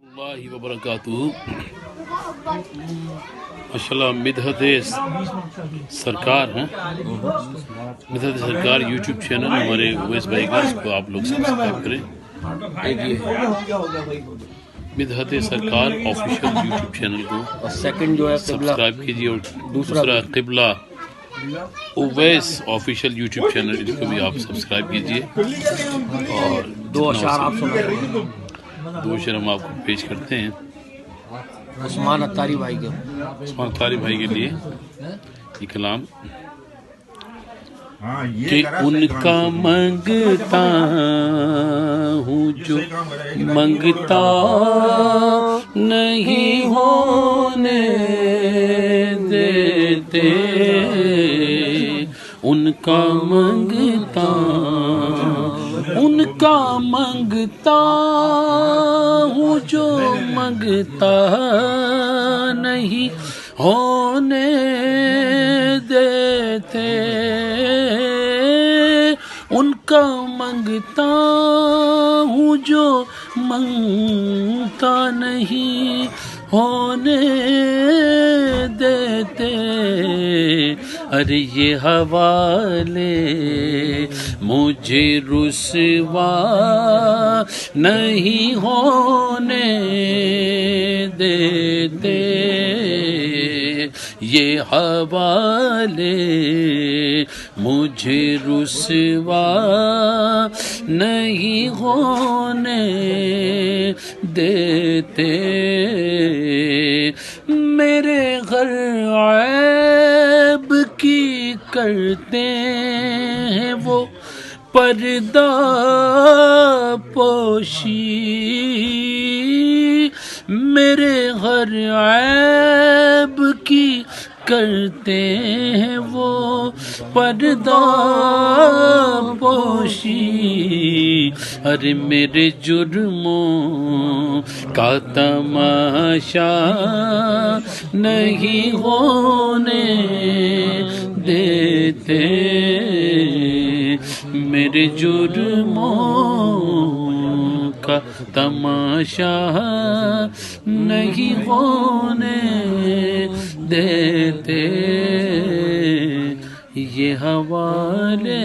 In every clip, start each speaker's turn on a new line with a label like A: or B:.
A: اللہ وبرکاتہ. ماشاءاللہ مدحت سرکار ہیں، مدحت سرکار یوٹیوب چینل ہمارے اویس بھائی کا، اس کو آپ لوگ سبسکرائب کریں. مدحت سرکار آفیشیل یوٹیوب چینل کو
B: سیکنڈ جو ہے
A: سبسکرائب کیجیے، اور دوسرا قبلہ اویس آفیشیل یوٹیوب چینل، اس کو بھی آپ سبسکرائب کیجیے. اور
B: دو اشعار آپ سنائیں.
A: دو شعر ہم آپ کو پیش کرتے ہیں
B: عثمان اتاری بھائی کے.
A: عثمان اتاری بھائی کے لیے یہ کلام کہ ان کا منگتا ہوں جو منگتا نہیں ہونے دیتے، ان کا منگتا ہوں جو منگتا نہیں ہونے دیتے، ان کا منگتا ہوں جو منگتا نہیں ہونے دیتے. ارے یہ حوالے مجھے رسوا نہیں ہونے دیتے، یہ حوالے مجھے رسوا نہیں ہونے دیتے. میرے گھر عیب کی کرتے ہیں وہ پردہ پوشی، میرے گھر عیب کی کرتے ہیں وہ پردہ پوشی. ارے میرے جرموں کا تماشا نہیں ہونے دیتے، میرے جرموں کا تماشا نہیں ہونے دیتے. یہ حوالے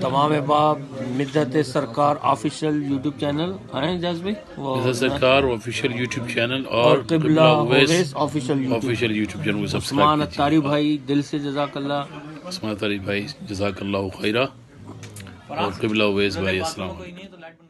B: تمام احباب Midhat Sarkar official YouTube channel ہیں جاز بھائی،
A: Midhat Sarkar official YouTube channel اور
B: قبلہ Owais official
A: official YouTube channel کو
B: عثمان
A: سبسکرائب
B: اتاری بھائی دل سے جزاک اللہ.
A: عثمان اتاری بھائی جزاک اللہ خیرہ، اور قبلہ اویس بھائی السلام علیکم.